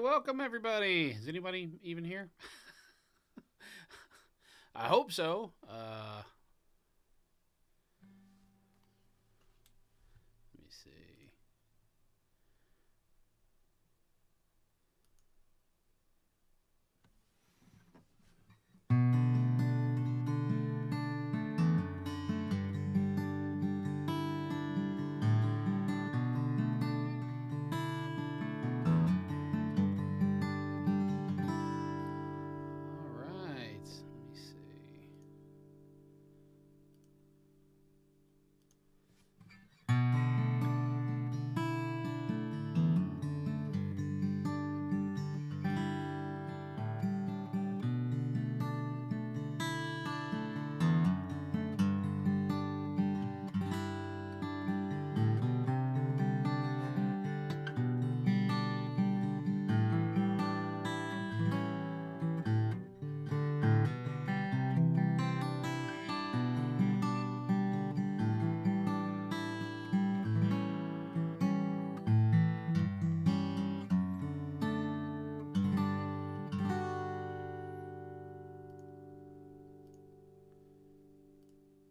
welcome everybody. Is anybody even here? I hope so. Let me see. All right. Let me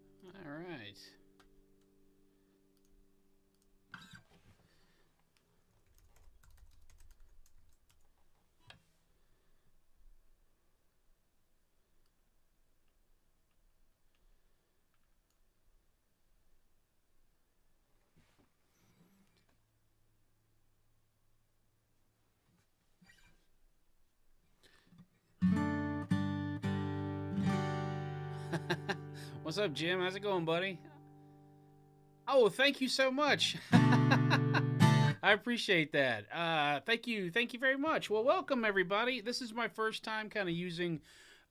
see. All right. What's up, Jim? How's it going, buddy? Oh, thank you so much. I appreciate that. Thank you very much. Well, welcome everybody. This is my first time kind of using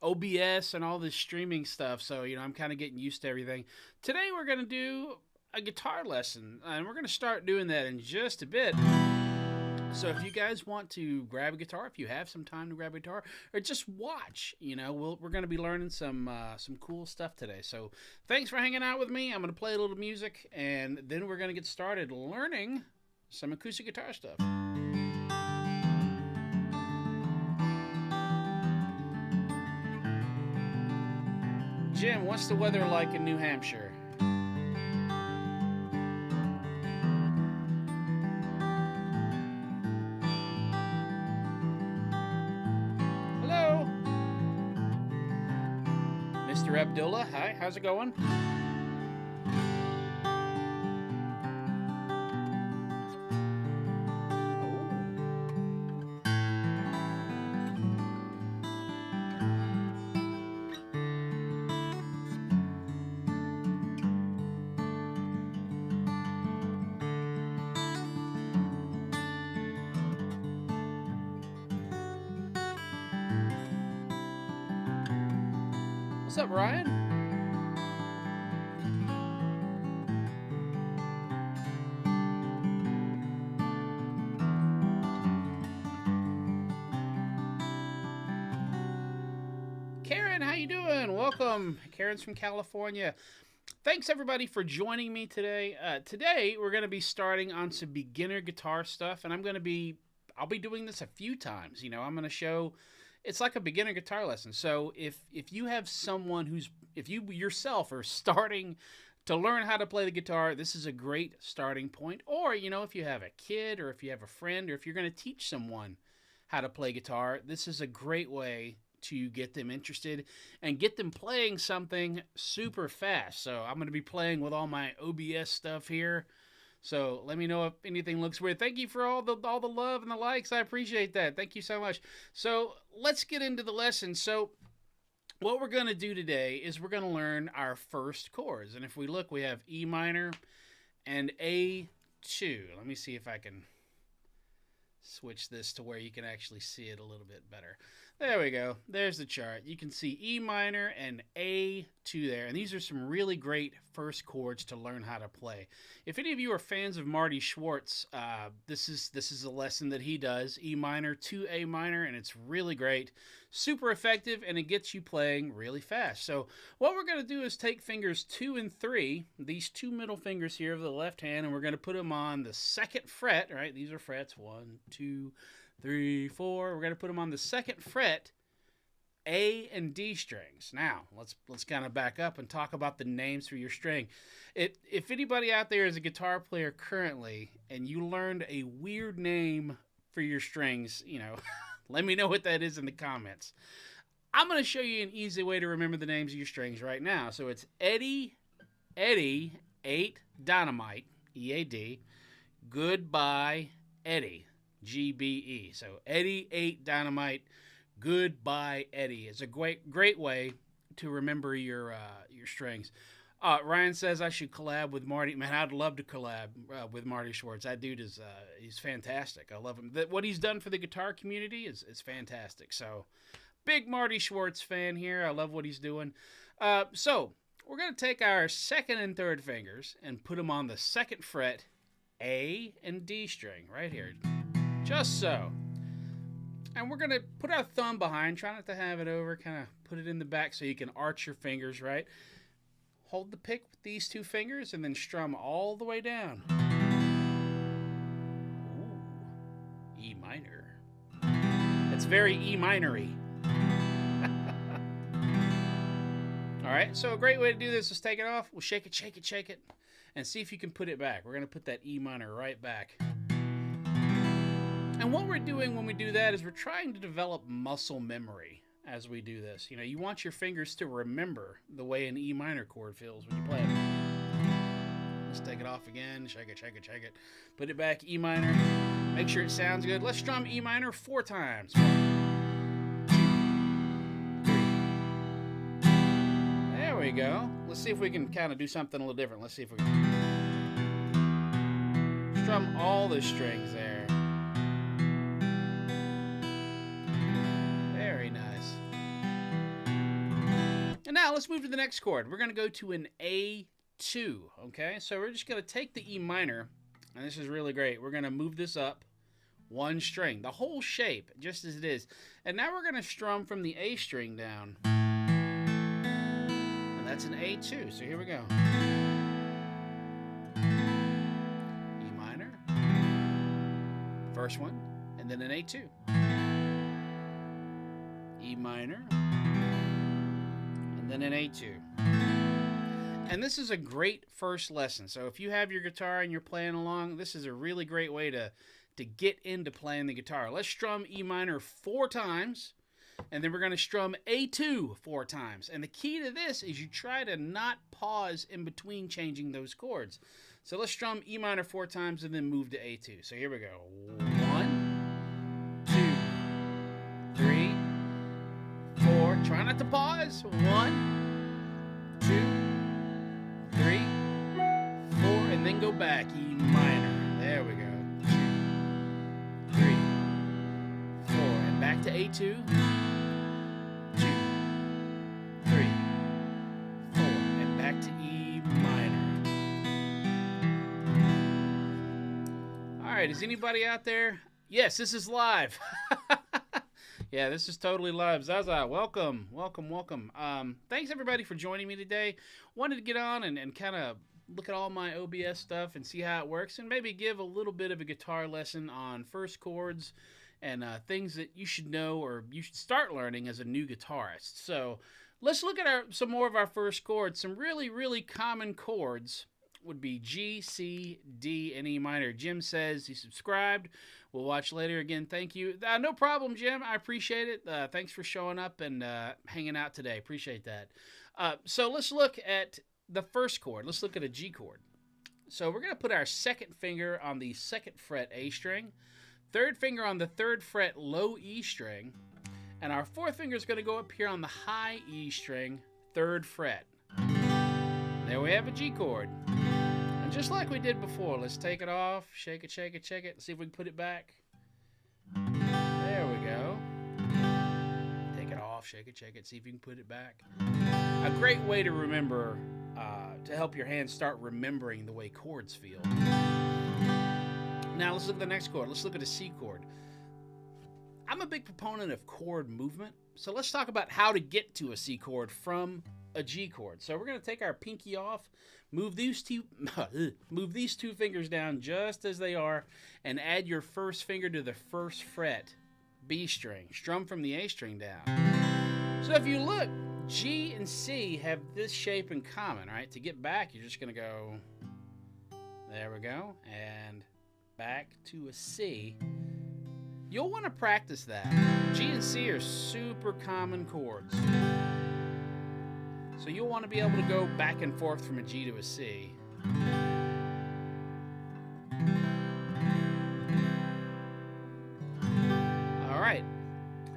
OBS and all this streaming stuff, so I'm kind of getting used to everything. Today we're gonna do a guitar lesson, and we're gonna start doing that in just a bit. So if you guys want to grab a guitar, if you have some time to grab a guitar, or just watch, we're going to be learning some cool stuff today. So thanks for hanging out with me. I'm going to play a little music, and then we're going to get started learning some acoustic guitar stuff. Jim, what's the weather like in New Hampshire? Hello, Mr. Abdullah. Hi, how's it going? What's up, Ryan? Karen, how you doing? Welcome. Karen's from California. Thanks everybody for joining me today. Today we're going to be starting on some beginner guitar stuff, and I'll be doing this a few times. I'm going to show. It's like a beginner guitar lesson. So if you have someone if you yourself are starting to learn how to play the guitar, this is a great starting point. Or if you have a kid, or if you have a friend, or if you're going to teach someone how to play guitar, this is a great way to get them interested and get them playing something super fast. So I'm going to be playing with all my OBS stuff here. So let me know if anything looks weird. Thank you for all the love and the likes. I appreciate that. Thank you so much. So let's get into the lesson. So what we're going to do today is we're going to learn our first chords. And if we look, we have E minor and A2. Let me see if I can switch this to where you can actually see it a little bit better. There we go. There's the chart. You can see E minor and A2 there. And these are some really great first chords to learn how to play. If any of you are fans of Marty Schwartz, this is a lesson that he does, E minor to A minor, and it's really great, super effective, and it gets you playing really fast. So what we're going to do is take fingers 2 and 3, these two middle fingers here of the left hand, and we're going to put them on the second fret, right? These are frets, 1, 2, 3, 4. We're going to put them on the 2nd fret, A and D strings. Now, let's kind of back up and talk about the names for your string. If anybody out there is a guitar player currently and you learned a weird name for your strings, let me know what that is in the comments. I'm going to show you an easy way to remember the names of your strings right now. So it's Eddie 8 Dynamite, EAD, Goodbye Eddie, GBE. So Eddie 8 Dynamite, Goodbye Eddie. It's a great way to remember your strings. Ryan says I should collab with Marty. Man, I'd love to collab with Marty Schwartz. That dude he's fantastic. I love him. What he's done for the guitar community is fantastic. So, big Marty Schwartz fan here. I love what he's doing. So, we're going to take our 2nd and 3rd fingers and put them on the 2nd fret, A and D string right here. Just so. And we're going to put our thumb behind. Try not to have it over. Kind of put it in the back so you can arch your fingers, right? Hold the pick with these 2 fingers and then strum all the way down. Ooh, E minor. It's very E minor-y. All right, so a great way to do this is take it off. We'll shake it, and see if you can put it back. We're going to put that E minor right back. And what we're doing when we do that is we're trying to develop muscle memory as we do this. You want your fingers to remember the way an E minor chord feels when you play it. Let's take it off again. Shake it. Put it back, E minor. Make sure it sounds good. Let's strum E minor 4 times. 1, 2, 3. There we go. Let's see if we can kind of do something a little different. Let's see if we can strum all the strings there. And now let's move to the next chord. We're going to go to an A2, okay? So we're just going to take the E minor, and this is really great. We're going to move this up 1 string, the whole shape, just as it is. And now we're going to strum from the A string down. And that's an A2, so here we go. E minor, first one, and then an A2. E minor, then an A2. And this is a great first lesson. So if you have your guitar and you're playing along, this is a really great way to get into playing the guitar. Let's strum E minor 4 times, and then we're going to strum A2 4 times. And the key to this is you try to not pause in between changing those chords. So let's strum E minor 4 times and then move to A2. So here we go. 1, 2, 3, 4. Try not to pause. 1, 2, 3, 4, and then go back. E minor. There we go. 2, 3, 4, and back to A2. 2, 3, 4, and back to E minor. All right, is anybody out there? Yes, this is live. Yeah, this is totally live. Zaza, welcome. Thanks, everybody, for joining me today. Wanted to get on and kind of look at all my OBS stuff and see how it works, and maybe give a little bit of a guitar lesson on first chords and things that you should know or you should start learning as a new guitarist. So let's look at some more of our first chords. Some really, really common chords would be G, C, D, and E minor. Jim says he subscribed. We'll watch later. Again, thank you. No problem, Jim. I appreciate it. Thanks for showing up and hanging out today. Appreciate that. So let's look at the first chord. Let's look at a G chord. So we're going to put our 2nd finger on the 2nd fret A string, 3rd finger on the 3rd fret low E string, and our 4th finger is going to go up here on the high E string, 3rd fret. There we have a G chord. Just like we did before, let's take it off, shake it, see if we can put it back. There we go. Take it off, shake it, see if you can put it back. A great way to remember, to help your hands start remembering the way chords feel. Now let's look at the next chord. Let's look at a C chord. I'm a big proponent of chord movement, so let's talk about how to get to a C chord from a G chord. So we're going to take our pinky off, move these two move these two fingers down just as they are, and add your first finger to the first fret, B string. Strum from the A string down. So if you look, G and C have this shape in common, right? To get back, you're just going to go, there we go, and back to a C. You'll want to practice that. G and C are super common chords. So you'll want to be able to go back and forth from a G to a C. All right.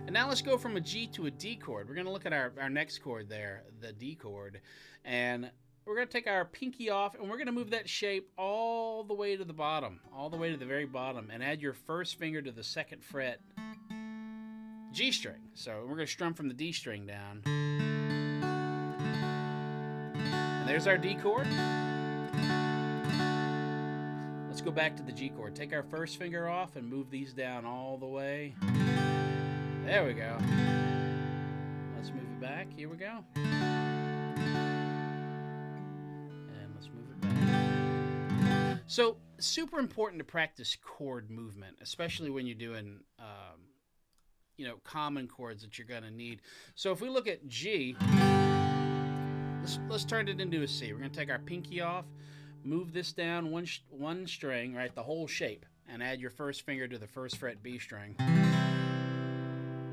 And now let's go from a G to a D chord. We're going to look at our next chord there, the D chord. And we're going to take our pinky off, and we're going to move that shape all the way to the bottom, all the way to the very bottom, and add your first finger to the second fret, G string. So we're going to strum from the D string down. And there's our D chord. Let's go back to the G chord. Take our first finger off and move these down all the way. There we go. Let's move it back. Here we go. So, super important to practice chord movement, especially when you're doing, common chords that you're going to need. So, if we look at G, let's turn it into a C. We're going to take our pinky off, move this down one string, right, the whole shape, and add your first finger to the first fret B string.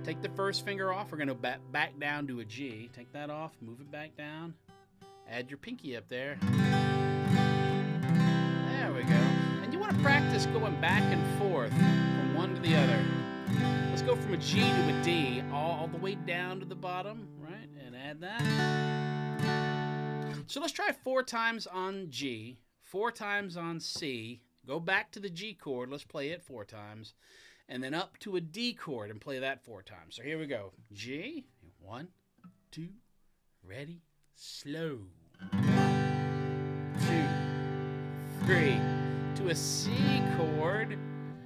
Take the first finger off. We're going to back down to a G. Take that off, move it back down, add your pinky up there. There we go. And you want to practice going back and forth from one to the other. Let's go from a G to a D, all the way down to the bottom, right? And add that. So let's try 4 times on G, 4 times on C. Go back to the G chord. Let's play it 4 times. And then up to a D chord and play that 4 times. So here we go. G. 1, 2, ready, slow. 1, 2, 3, to a C chord,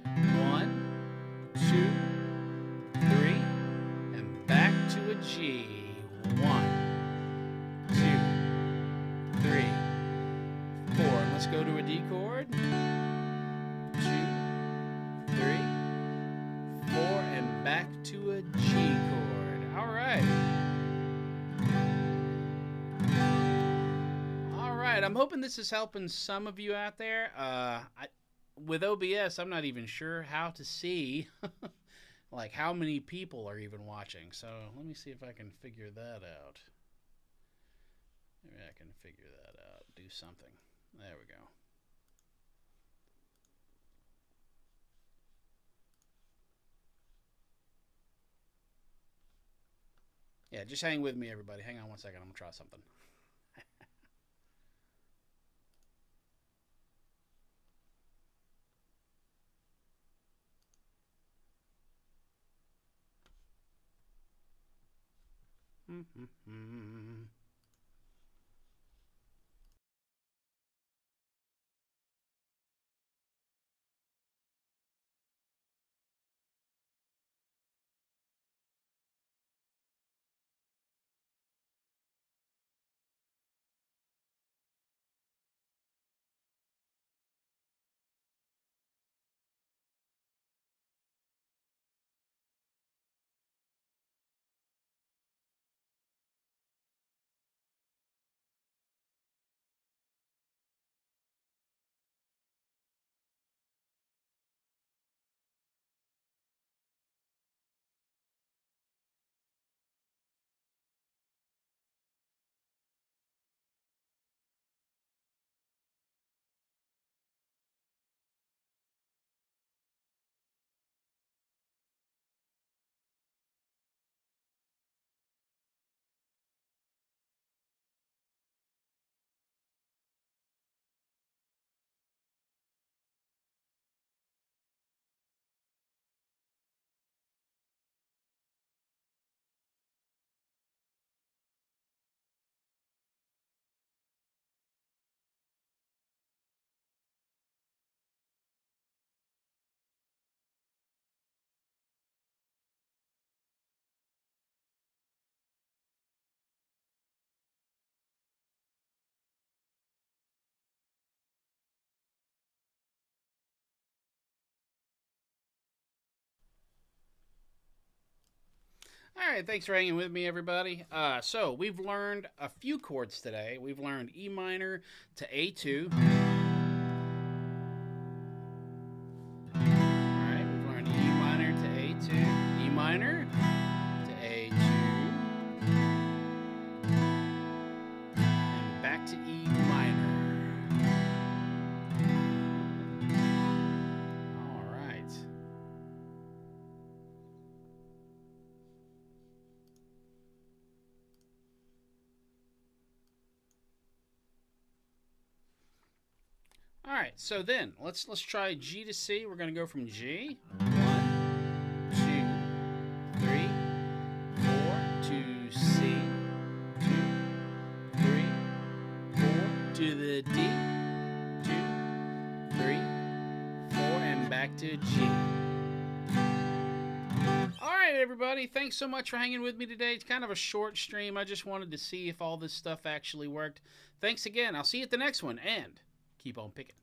1, 2, 3, and back to a G, 1, 2, 3, 4, and let's go to a D chord, 2, 3, 4, and back to a G chord. All right. I'm hoping this is helping some of you out there. With OBS, I'm not even sure how to see like how many people are even watching. So let me see if I can figure that out. Maybe I can figure that out. Do something. There we go. Yeah, just hang with me, everybody. Hang on one second. I'm going to try something. All right, thanks for hanging with me, everybody. So we've learned a few chords today. We've learned E minor to A2. All right, we've learned E minor to A2, E minor to A2, and back to E minor. All right. All right, so then let's try G to C. We're going to go from G. 1, 2, 3, 4 to C. 2, 3, 4 to the D. 2, 3, 4, and back to G. All right, everybody. Thanks so much for hanging with me today. It's kind of a short stream. I just wanted to see if all this stuff actually worked. Thanks again. I'll see you at the next one, and keep on picking.